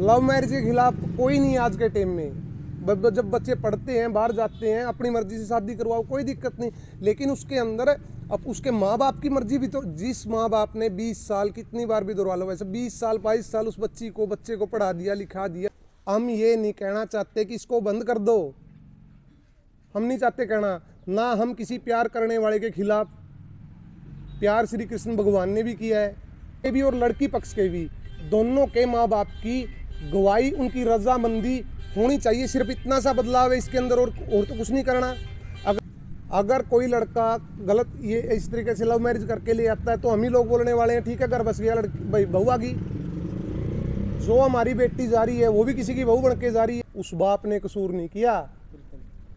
Love marriage के खिलाफ कोई नहीं आज के टाइम में। जब बच्चे पढ़ते हैं, बाहर जाते हैं, अपनी मर्जी से शादी करवाओ, कोई दिक्कत नहीं। लेकिन उसके अंदर अब उसके माँ बाप की मर्जी भी, तो जिस माँ बाप ने 20 साल, कितनी बार भी दोहरा लो, वैसे 20 साल 22 साल उस बच्चे को पढ़ा दिया, लिखा दिया। हम ये नहीं कहना चाहते कि इसको बंद कर दो, हम नहीं चाहते कहना ना। हम किसी प्यार करने वाले के खिलाफ, प्यार श्री कृष्ण भगवान ने भी किया है, ये भी और लड़की पक्ष के भी, दोनों के माँ बाप की गवाही, उनकी रजामंदी होनी चाहिए। सिर्फ इतना सा बदलाव है इसके अंदर, और तो कुछ नहीं करना। अगर कोई लड़का गलत ये इस तरीके से लव मैरिज करके ले आता है तो हम ही लोग बोलने वाले हैं ठीक है, घर बस गया, लड़की भाई बहू आ गई। जो हमारी बेटी जा रही है वो भी किसी की बहू बन के जा रही है। उस बाप ने कसूर नहीं किया,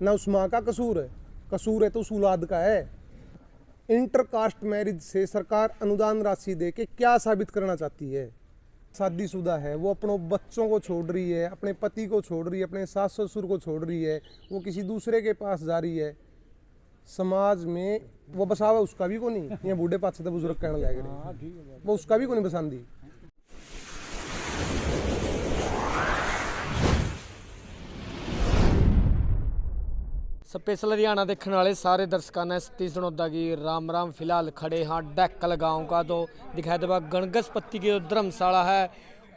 ना उस माँ का कसूर है तो उस औलाद का है। इंटरकास्ट मैरिज से सरकार अनुदान राशि दे के क्या साबित करना चाहती है? शादीशुदा है, वो अपनों बच्चों को छोड़ रही है, अपने पति को छोड़ रही है, अपने सास ससुर को छोड़ रही है, वो किसी दूसरे के पास जा रही है। समाज में वो बसावा उसका भी को नहीं, ये बूढ़े पास से बुजुर्ग कहने लग रहे, वो उसका भी को नहीं बसांदी। स्पेशल हरियाणा देखने वाले सारे दर्शकों ने सतीश जनोदा की राम राम। फिलहाल खड़े हाँ डैकल गांव का जो दिखाई देगा गणगसपति की जो धर्मशाला है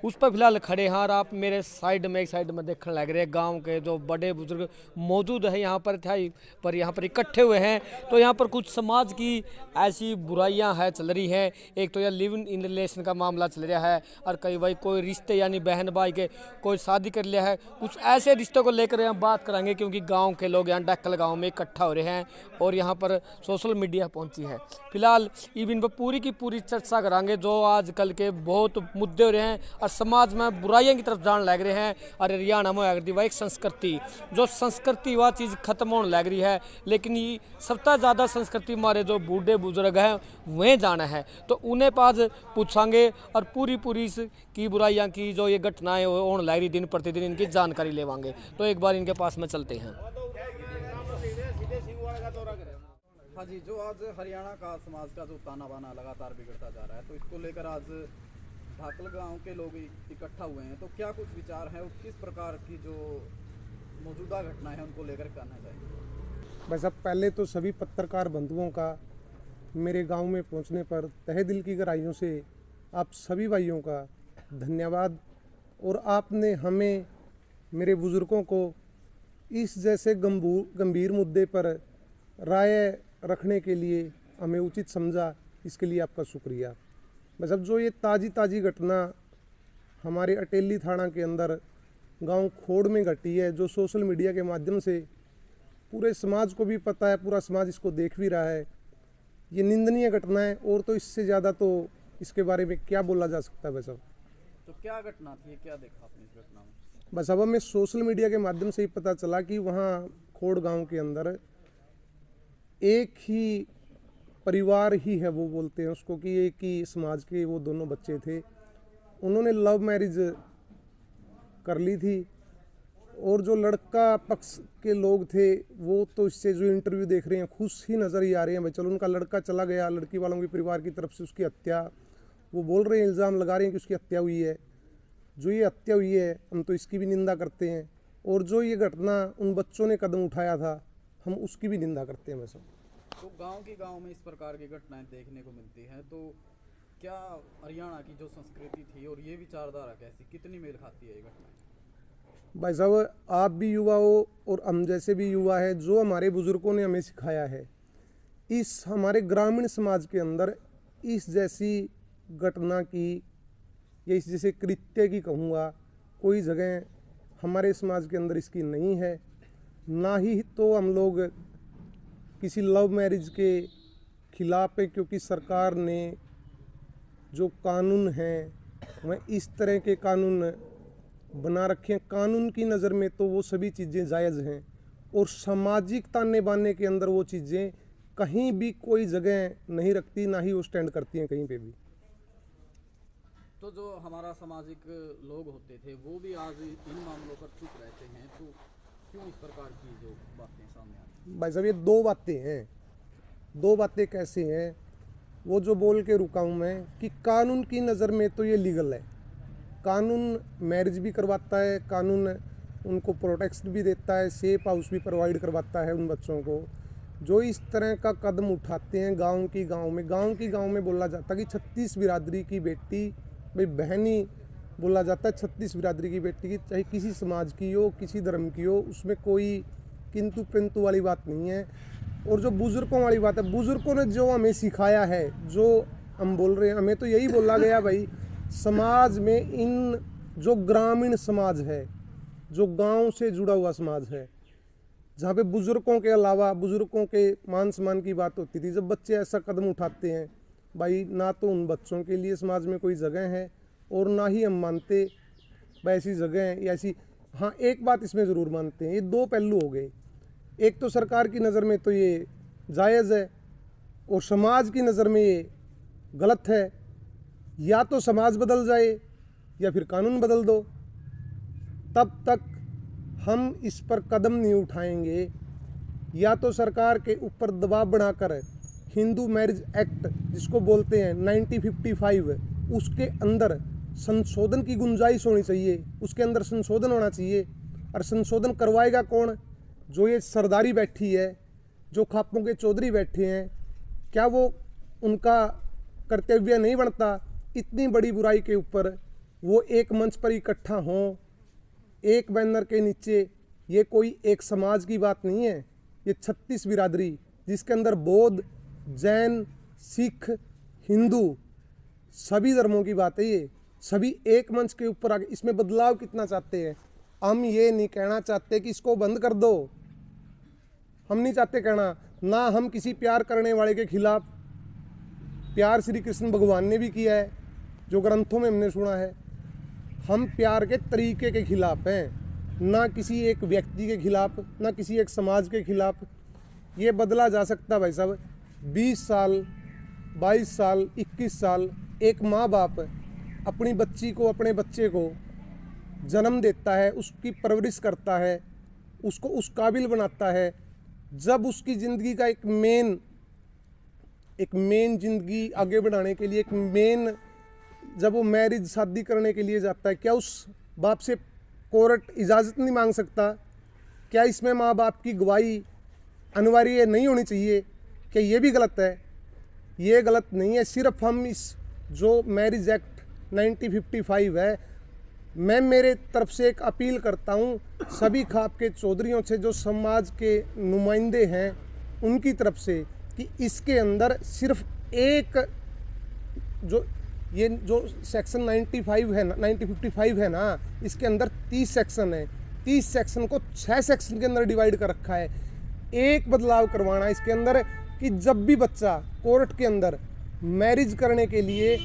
उस पर फिलहाल खड़े हैं। और आप मेरे साइड में, एक साइड में देखने लग रहे हैं गांव के जो बड़े बुजुर्ग मौजूद हैं यहाँ पर यहाँ पर इकट्ठे हुए हैं। तो यहाँ पर कुछ समाज की ऐसी बुराइयां हैं चल रही हैं। एक तो यह लिव इन रिलेशन का मामला चल रहा है, और कई भाई कोई रिश्ते यानी बहन भाई के कोई शादी कर लिया है। कुछ ऐसे रिश्तों को लेकर हम बात करेंगे, क्योंकि गाँव के लोग यहाँ डैकल गाँव में इकट्ठा हो रहे हैं और यहाँ पर सोशल मीडिया पहुँची है। फिलहाल इन पर पूरी की पूरी चर्चा कराएंगे जो आजकल के बहुत मुद्दे हो रहे हैं और समाज में बुराइयों की तरफ जाने लग रहे हैं। और हरियाणा में वह एक संस्कृति वह चीज़ खत्म होने लग रही है। लेकिन ये सबसे ज़्यादा संस्कृति हमारे जो बूढ़े बुजुर्ग हैं वह जाना है, तो उन्हें पास पूछांगे और पूरी की बुराइयां की जो ये घटनाएं होने लग रही दिन प्रतिदिन इनकी जानकारी लेवांगे। तो एक बार इनके पास में चलते हैं। हाँ जी, जो आज हरियाणा का समाज का जो ताना बाना लगातार बिगड़ता जा रहा है, तो इसको लेकर आज ढाकल गांव के लोग इकट्ठा हुए हैं। तो क्या कुछ विचार है और किस प्रकार की जो मौजूदा घटना है उनको लेकर कहना चाहिए? बस अब पहले तो सभी पत्रकार बंधुओं का मेरे गांव में पहुंचने पर तहे दिल की गहराइयों से आप सभी भाइयों का धन्यवाद। और आपने हमें, मेरे बुजुर्गों को इस जैसे गंभीर मुद्दे पर राय रखने के लिए हमें उचित समझा, इसके लिए आपका शुक्रिया। बस अब जो ये ताज़ी घटना हमारे अटेली थाना के अंदर गांव खोड़ में घटी है, जो सोशल मीडिया के माध्यम से पूरे समाज को भी पता है, पूरा समाज इसको देख भी रहा है, ये निंदनीय घटना है। और तो इससे ज़्यादा तो इसके बारे में क्या बोला जा सकता है? बस अब तो क्या घटना थी, क्या देखा आपने इस घटना में? बस अब हमें सोशल मीडिया के माध्यम से ही पता चला कि वहाँ खोड़ गाँव के अंदर एक ही परिवार ही है, वो बोलते हैं उसको, कि एक ही समाज के वो दोनों बच्चे थे। उन्होंने लव मैरिज कर ली थी, और जो लड़का पक्ष के लोग थे वो तो इससे जो इंटरव्यू देख रहे हैं खुश ही नज़र ही आ रहे हैं। भाई चलो, उनका लड़का चला गया, लड़की वालों के परिवार की तरफ से उसकी हत्या, वो बोल रहे हैं, इल्ज़ाम लगा रहे हैं कि उसकी हत्या हुई है। जो ये हत्या हुई है हम तो इसकी भी निंदा करते हैं, और जो ये घटना उन बच्चों ने कदम उठाया था हम उसकी भी निंदा करते हैं। वैसे तो गांव में इस प्रकार की घटनाएं देखने को मिलती हैं, तो क्या हरियाणा की जो संस्कृति थी और ये विचारधारा कैसी, कितनी मेल खाती है ये घटना? भाई साहब, आप भी युवा हो और हम जैसे भी युवा है, जो हमारे बुजुर्गों ने हमें सिखाया है, इस हमारे ग्रामीण समाज के अंदर इस जैसी घटना की या इस जैसे कृत्य की कहूँगा, कोई जगह हमारे समाज के अंदर इसकी नहीं है। ना ही तो हम लोग किसी लव मैरिज के खिलाफ है, क्योंकि सरकार ने जो कानून हैं वह इस तरह के कानून बना रखे हैं। कानून की नज़र में तो वो सभी चीज़ें जायज़ हैं, और सामाजिक ताने बाने के अंदर वो चीज़ें कहीं भी कोई जगह नहीं रखती, ना ही वो स्टैंड करती हैं कहीं पे भी। तो जो हमारा सामाजिक लोग होते थे वो भी आज इन मामलों पर चुप रहते हैं, तो क्यों इस प्रकार की जो बातें सामने आती हैं? भाई साहब, ये दो बातें हैं। दो बातें कैसे हैं? वो जो बोल के रुका हूँ मैं कि कानून की नज़र में तो ये लीगल है, कानून मैरिज भी करवाता है, कानून उनको प्रोटेक्शन भी देता है, सेफ हाउस भी प्रोवाइड करवाता है उन बच्चों को। जो इस तरह का कदम उठाते हैं गांव की गांव में बोला जाता है कि 36 बिरादरी की बेटी, भाई बहनी बोला जाता है 36 बिरादरी की बेटी की, चाहे किसी समाज की हो, किसी धर्म की हो, उसमें कोई किंतु पिंतु वाली बात नहीं है। और जो बुज़ुर्गों वाली बात है, बुज़ुर्गों ने जो हमें सिखाया है, जो हम बोल रहे हैं, हमें तो यही बोला गया भाई समाज में इन जो ग्रामीण समाज है, जो गांव से जुड़ा हुआ समाज है, जहाँ पे बुज़ुर्गों के अलावा बुज़ुर्गों के मान सम्मान की बात होती थी, जब बच्चे ऐसा कदम उठाते हैं भाई, ना तो उन बच्चों के लिए समाज में कोई जगह है और ना ही हम मानते भाई ऐसी जगह है या ऐसी। हाँ, एक बात इसमें ज़रूर मानते हैं, ये दो पहलू हो गए। एक तो सरकार की नज़र में तो ये जायज़ है और समाज की नज़र में ये गलत है। या तो समाज बदल जाए या फिर कानून बदल दो, तब तक हम इस पर कदम नहीं उठाएंगे। या तो सरकार के ऊपर दबाव बनाकर हिंदू मैरिज एक्ट जिसको बोलते हैं 1955, उसके अंदर संशोधन की गुंजाइश होनी चाहिए, उसके अंदर संशोधन होना चाहिए। और संशोधन करवाएगा कौन? जो ये सरदारी बैठी है, जो खापों के चौधरी बैठे हैं, क्या वो उनका कर्तव्य नहीं बनता इतनी बड़ी बुराई के ऊपर वो एक मंच पर इकट्ठा हों, एक बैनर के नीचे? ये कोई एक समाज की बात नहीं है, ये 36 बिरादरी जिसके अंदर बौद्ध, जैन, सिख, हिंदू सभी धर्मों की बात है, ये सभी एक मंच के ऊपर आके इसमें बदलाव कितना चाहते हैं। हम ये नहीं कहना चाहते कि इसको बंद कर दो, हम नहीं चाहते कहना, ना हम किसी प्यार करने वाले के खिलाफ। प्यार श्री कृष्ण भगवान ने भी किया है, जो ग्रंथों में हमने सुना है। हम प्यार के तरीके के खिलाफ हैं, ना किसी एक व्यक्ति के खिलाफ, ना किसी एक समाज के खिलाफ। ये बदला जा सकता भाई साहब। 20 साल, 22 साल, 21 साल एक माँ बाप अपनी बच्ची को, अपने बच्चे को जन्म देता है, उसकी परवरिश करता है, उसको उस काबिल बनाता है। जब उसकी ज़िंदगी का एक मेन ज़िंदगी आगे बढ़ाने के लिए, एक मेन जब वो मैरिज शादी करने के लिए जाता है, क्या उस बाप से कोर्ट इजाज़त नहीं मांग सकता? क्या इसमें माँ बाप की गवाही अनिवार्य नहीं होनी चाहिए? क्या ये भी गलत है? ये गलत नहीं है। सिर्फ हम इस जो मैरिज एक्ट 1955 है, मैं मेरे तरफ से एक अपील करता हूँ सभी खाप के चौधरियों से, जो समाज के नुमाइंदे हैं, उनकी तरफ से, कि इसके अंदर सिर्फ एक जो सेक्शन 1955 है ना, इसके अंदर 30 सेक्शन है। 30 सेक्शन को 6 सेक्शन के अंदर डिवाइड कर रखा है। एक बदलाव करवाना इसके अंदर कि जब भी बच्चा कोर्ट के अंदर मैरिज करने के लिए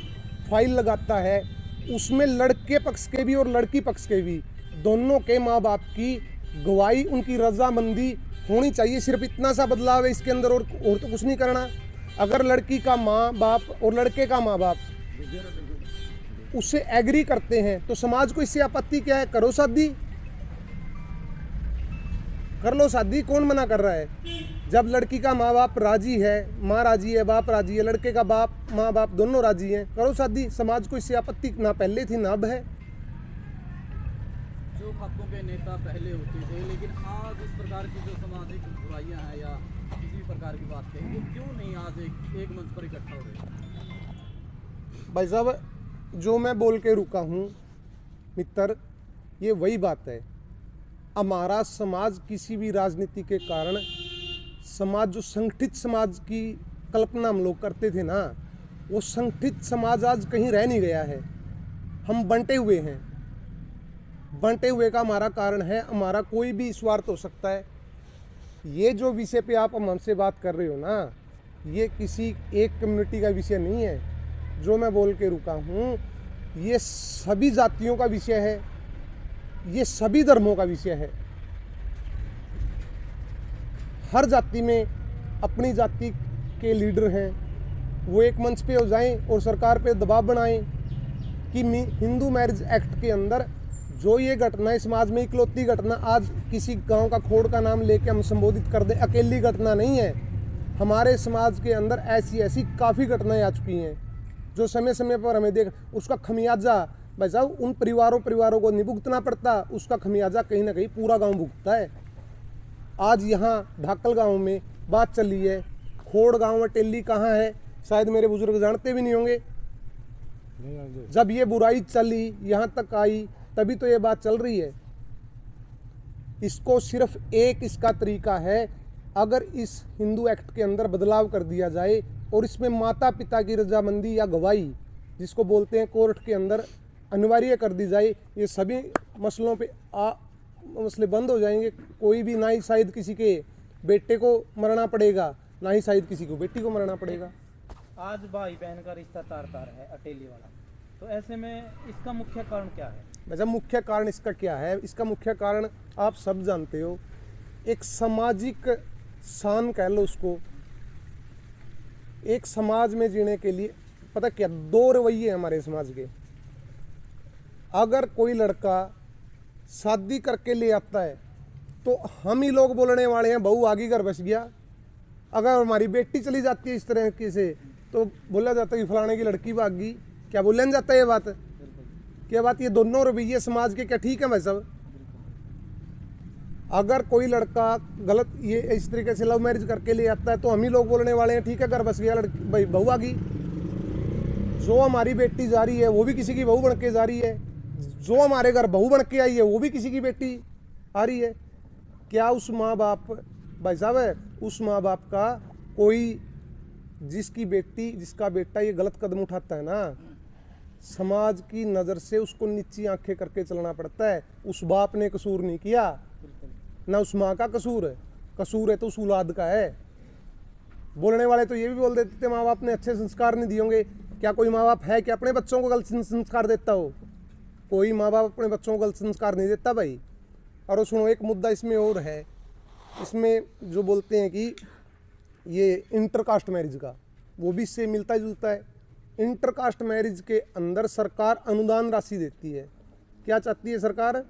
फाइल लगाता है, उसमें लड़के पक्ष के भी और लड़की पक्ष के भी दोनों के माँ बाप की गवाही, उनकी रजामंदी होनी चाहिए। सिर्फ इतना सा बदलाव है इसके अंदर, और तो कुछ नहीं करना। अगर लड़की का माँ बाप और लड़के का माँ बाप उससे एग्री करते हैं तो समाज को इससे आपत्ति क्या है? करो शादी, कर लो शादी, कौन मना कर रहा है? जब लड़की का माँ बाप राजी है, माँ राजी है, बाप राजी है, लड़के का बाप माँ बाप दोनों राजी हैं, करो शादी। समाज को इससे आपत्ति ना पहले थी ना अब है। जो खापों के नेता पहले होते थे, लेकिन आज इस प्रकार की जो सामाजिक बुराइयां हैं या किसी भी प्रकार की बात कहें, वो क्यों नहीं आज एक मंच पर इकट्ठा हो रहे? भाई साहब, जो मैं बोल के रुका हूँ मित्र, ये वही बात है। हमारा समाज किसी भी राजनीति के कारण, समाज जो संगठित समाज की कल्पना हम लोग करते थे ना, वो संगठित समाज आज कहीं रह नहीं गया है। हम बंटे हुए हैं। बंटे हुए का हमारा कारण है, हमारा कोई भी स्वार्थ हो सकता है। ये जो विषय पे आप हमसे बात कर रहे हो ना, ये किसी एक कम्युनिटी का विषय नहीं है। जो मैं बोल के रुका हूँ, ये सभी जातियों का विषय है, ये सभी धर्मों का विषय है। हर जाति में अपनी जाति के लीडर हैं, वो एक मंच पे हो जाएं और सरकार पे दबाव बनाएं कि हिंदू मैरिज एक्ट के अंदर जो ये घटना है, समाज में इकलौती घटना, आज किसी गांव का खोड़ का नाम लेके हम संबोधित कर दें, अकेली घटना नहीं है। हमारे समाज के अंदर ऐसी काफ़ी घटनाएं आ चुकी हैं, जो समय समय पर हमें उसका खमियाजा भाई साहब उन परिवारों को नहीं भुगतना पड़ता, उसका खमियाजा कहीं ना कहीं पूरा गांव भुगतता है। आज यहाँ ढाकल गांव में बात चली है, खोड़ गांव में टेली कहाँ है शायद मेरे बुजुर्ग जानते भी नहीं होंगे। जब ये बुराई चली यहाँ तक आई तभी तो ये बात चल रही है। इसको सिर्फ एक इसका तरीका है, अगर इस हिंदू एक्ट के अंदर बदलाव कर दिया जाए और इसमें माता पिता की रजामंदी या गवाही जिसको बोलते हैं कोर्ट के अंदर अनिवार्य कर दी जाए, ये सभी मसलों पे मसले बंद हो जाएंगे। कोई भी ना ही शायद किसी के बेटे को मरना पड़ेगा, ना ही शायद किसी को बेटी को मरना पड़ेगा। आज भाई बहन का रिश्ता तार तार है अटेली वाला, तो ऐसे में इसका मुख्य कारण क्या है? वैसे मुख्य कारण इसका क्या है? इसका मुख्य कारण आप सब जानते हो, एक सामाजिक शान कह लो उसको। एक समाज में जीने के लिए पता क्या दो रवैये हैं हमारे समाज के। अगर कोई लड़का शादी करके ले आता है तो हम ही लोग बोलने वाले हैं बहू आगे घर बस गया। अगर हमारी बेटी चली जाती है इस तरह की से तो बोला जाता है कि फलाने की लड़की भाग गई। क्या बोलने जाता है ये बात? क्या बात? ये दोनों रवैये समाज के क्या ठीक है भाई साहब? अगर कोई लड़का गलत ये इस तरीके से लव मैरिज करके ले आता है तो हम ही लोग बोलने वाले हैं ठीक है घर बस गया लड़की भाई बहू आ गई। जो हमारी बेटी जा रही है वो भी किसी की बहू बन के जा रही है, जो हमारे घर बहू बन के आई है वो भी किसी की बेटी आ रही है। क्या उस माँ बाप भाई साहब उस माँ बाप का कोई जिसकी बेटी जिसका बेटा ये गलत कदम उठाता है ना, समाज की नज़र से उसको नीची आंखें करके चलना पड़ता है। उस बाप ने कसूर नहीं किया, ना उस माँ का कसूर है, कसूर है तो उस औलाद का है। बोलने वाले तो ये भी बोल देते थे माँ बाप ने अच्छे संस्कार नहीं दिए होंगे। क्या कोई माँ बाप है कि अपने बच्चों को गलत संस्कार देता हो? कोई माँ बाप अपने बच्चों को गलत संस्कार नहीं देता भाई। और सुनो एक मुद्दा इसमें और है, इसमें जो बोलते हैं कि ये इंटरकास्ट मैरिज का, वो भी इससे मिलता जुलता है। इंटरकास्ट मैरिज के अंदर सरकार अनुदान राशि देती है। क्या चाहती है सरकार?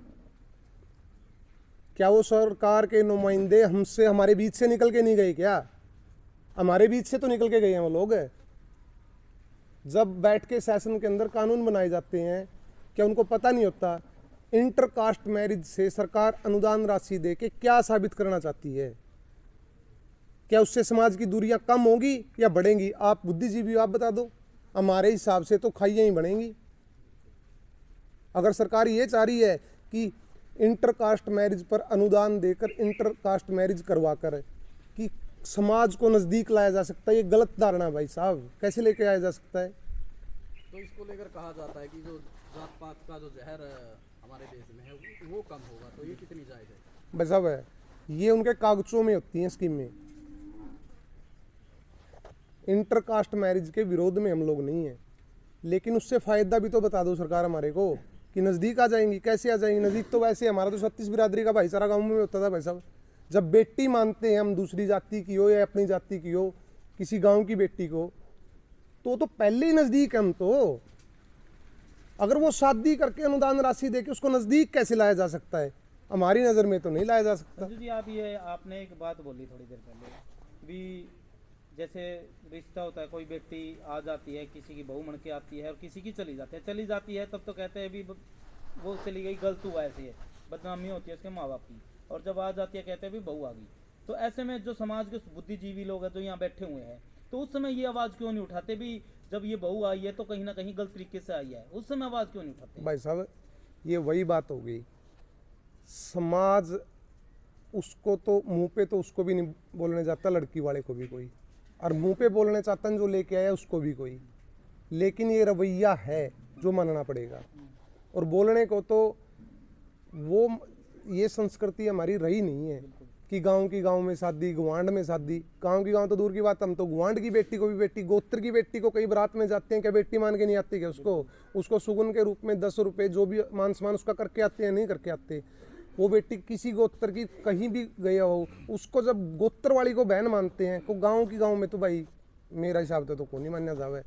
क्या वो सरकार के नुमाइंदे हमसे हमारे बीच से निकल के नहीं गए? क्या हमारे बीच से तो निकल के गए हैं वो लोग। जब बैठ के सेशन के अंदर कानून बनाए जाते हैं, क्या उनको पता नहीं होता इंटरकास्ट मैरिज से सरकार अनुदान राशि दे के क्या साबित करना चाहती है? क्या उससे समाज की दूरियां कम होगी या बढ़ेंगी? आप बुद्धिजीवी हो, आप बता दो। हमारे हिसाब से तो खाइयां ही बढ़ेंगी। अगर सरकार ये चाह रही है कि इंटरकास्ट मैरिज पर अनुदान देकर इंटरकास्ट मैरिज करवाकर कि समाज को नज़दीक लाया जा सकता है, ये गलत धारणा भाई साहब। कैसे लेके आया जा सकता है? तो इसको लेकर कहा जाता है कि जो जात पात का जो जहर हमारे देश में है वो कम होगा, तो ये कितनी जायज़ है? भाई साहब है ये उनके कागजों में होती हैं स्कीमें। इंटरकास्ट मैरिज के विरोध में हम लोग नहीं हैं, लेकिन उससे फ़ायदा भी तो बता दो सरकार हमारे को कि नज़दीक आ जाएंगी। कैसे आ जाएंगी नज़दीक? तो वैसे हमारा तो 36 बिरादरी का भाईचारा गाँव में होता था भाई साहब। जब बेटी मानते हैं हम दूसरी जाति की हो या अपनी जाति की हो किसी गांव की बेटी को, तो पहले ही नज़दीक है हम तो। अगर वो शादी करके अनुदान राशि देके उसको नज़दीक कैसे लाया जा सकता है? हमारी नज़र में तो नहीं लाया जा सकता। संजू जी आपने एक बात बोली थोड़ी देर पहले भी, जैसे रिश्ता होता है, कोई बेटी आ जाती है किसी की बहू बन के आती है और किसी की चली जाती है तब तो कहते हैं अभी वो चली गई गलत हुआ, ऐसे है, बदनामी होती है उसके माँ बाप की। और जब आ जाती है कहते हैं अभी बहू आ गई। तो ऐसे में जो समाज के बुद्धिजीवी लोग हैं जो यहाँ बैठे हुए हैं, तो उस समय ये आवाज़ क्यों नहीं उठाते भी जब ये बहू आई है तो कहीं ना कहीं गलत तरीके से आई है, उस समय आवाज़ क्यों नहीं उठाते? भाई साहब ये वही बात हो गई, समाज उसको तो मुंह पे तो उसको भी नहीं बोलने जाता, लड़की वाले को भी कोई, और मुंह पे बोलने चाहता जो लेके आया उसको भी कोई। लेकिन ये रवैया है जो मानना पड़ेगा। और बोलने को तो वो ये संस्कृति हमारी रही नहीं है कि गांव की गांव में शादी, गुआंढ में शादी। गांव की गांव तो दूर की बात, हम तो गुआंढ की बेटी को भी बेटी, गोत्र की बेटी को कई बारात में जाते हैं, क्या बेटी मान के नहीं आती क्या उसको सुगुन के रूप में 10 रुपये जो भी मान सम्मान उसका करके आते हैं, नहीं करके आते। वो बेटी किसी गोत्र की कहीं भी गया हो, उसको जब गोत्र वाली को बहन मानते हैं, तो गाँव की गाँव में तो भाई मेरा हिसाब से तो को नहीं मान्या जावे।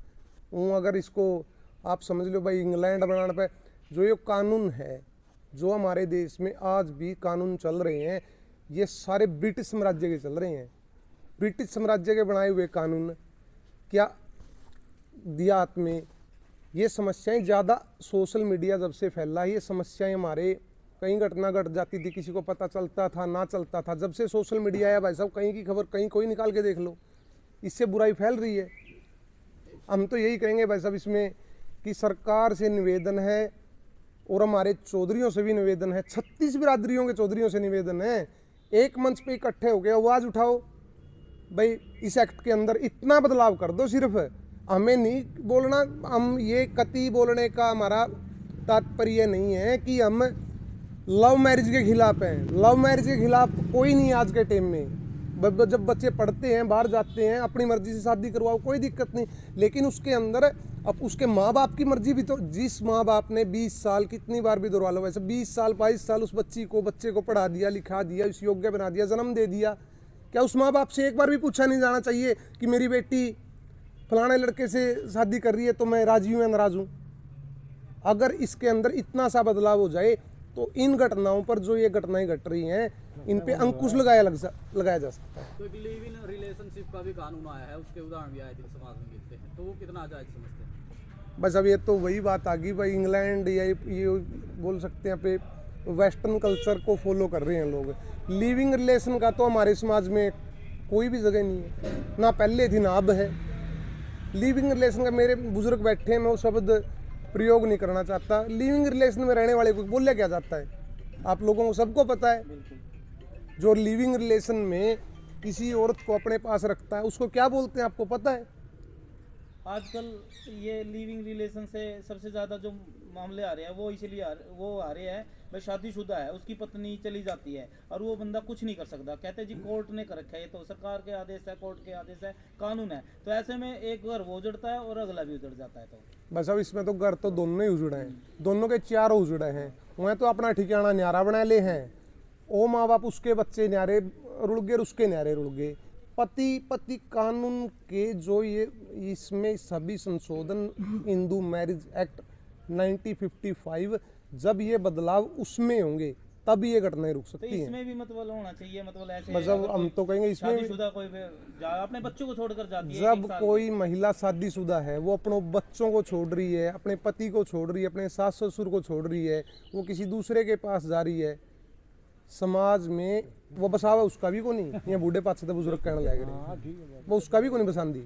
वो अगर इसको आप समझ लो भाई इंग्लैंड बनाने पे जो ये कानून है, जो हमारे देश में आज भी कानून चल रहे हैं, ये सारे ब्रिटिश साम्राज्य के चल रहे हैं। ब्रिटिश साम्राज्य के बनाए हुए कानून क्या देहात में ये समस्याएं ज़्यादा सोशल मीडिया जब से फैला है, ये समस्याएं हमारे कहीं घटना घट जाती थी, किसी को पता चलता था ना चलता था। जब से सोशल मीडिया आया भाई साहब, कहीं की खबर कहीं कोई निकाल के देख लो, इससे बुराई फैल रही है। हम तो यही कहेंगे भाई साहब इसमें कि सरकार से निवेदन है और हमारे चौधरियों से भी निवेदन है, 36 बिरादरियों के चौधरियों से निवेदन है, एक मंच पे इकट्ठे हो गए आवाज़ उठाओ भाई, इस एक्ट के अंदर इतना बदलाव कर दो। सिर्फ हमें नहीं बोलना, हम ये कति बोलने का हमारा तात्पर्य नहीं है कि हम लव मैरिज के खिलाफ हैं। लव मैरिज के खिलाफ कोई नहीं आज के टाइम में। जब बच्चे पढ़ते हैं, बाहर जाते हैं, अपनी मर्जी से शादी करवाओ, कोई दिक्कत नहीं, लेकिन उसके अंदर अब उसके माँ बाप की मर्जी भी तो, जिस माँ बाप ने 20 साल, कितनी बार भी दोहरा लो वैसे, 20 साल 22 साल उस बच्चे को पढ़ा दिया, लिखा दिया, इस योग्य बना दिया, जन्म दे दिया, क्या उस माँ बाप से एक बार भी पूछा नहीं जाना चाहिए कि मेरी बेटी फलाने लड़के से शादी कर रही है तो मैं राजी हूँ या नाराज हूँ? अगर इसके अंदर इतना सा बदलाव हो जाए तो इन घटनाओं पर, जो ये घटनाएं घट रही हैं, इन पे अंकुश लगाया जा सकता है। तो एक लिव इन रिलेशनशिप का भी कानून आया है, उसके उदाहरण भी आए दिन समाज में मिलते हैं, तो वो कितना जायज समझते हैं? बस अब ये तो वही बात आ गई भाई, इंग्लैंड या ये बोल सकते हैं पे वेस्टर्न कल्चर को फॉलो कर रहे हैं लोग। लिविंग रिलेशन का तो हमारे समाज में कोई भी जगह नहीं है, ना पहले थी ना अब है। लिविंग रिलेशन का, मेरे बुजुर्ग बैठे हैं, मैं वो शब्द प्रयोग नहीं करना चाहता। लिविंग रिलेशन में रहने वाले को बोला क्या जाता है, आप लोगों को सबको पता है। जो लिविंग रिलेशन में किसी औरत को अपने पास रखता है उसको क्या बोलते हैं, आपको पता है? आजकल ये लिविंग रिलेशन से सबसे ज़्यादा जो मामले आ रहे हैं वो इसलिए आ रहे हैं, भाई शादीशुदा है, उसकी पत्नी चली जाती है और वो बंदा कुछ नहीं कर सकता, कहते हैं जी कोर्ट ने कर रखा है, ये तो सरकार के आदेश है, कोर्ट के आदेश है, कानून है, तो ऐसे में एक घर वो उजड़ता है और अगला भी उजड़ जाता है। तो बस अब इसमें तो घर तो दोनों ही उजड़े हैं, दोनों के चारों उजड़े हैं। वह तो अपना ठिकाना न्यारा बना ले हैं, ओ माँ बाप उसके बच्चे न्यारे रुड़ गए, उसके न्यारे रुड़ गए। पति कानून के जो ये इसमें सभी संशोधन, हिंदू मैरिज एक्ट 1955, जब ये बदलाव उसमें होंगे तब ये घटनाएं रुक तो सकती हैं। इसमें भी मतलब होना चाहिए, मतलब ऐसे मतलब अगर हम कोई तो कहेंगे इसमें भी, शादीशुदा कोई अपने बच्चों को छोड़कर जाती है, जब कोई महिला शादीशुदा है, वो अपने बच्चों को छोड़ रही है, अपने पति को छोड़ रही है, अपने सास ससुर को छोड़ रही है, वो किसी दूसरे के पास जा रही है, समाज में वो बसावा उसका भी को नहीं, ये बूढ़े पास से बुजुर्ग कहने लग रहे, वो उसका भी को नहीं बसांदी।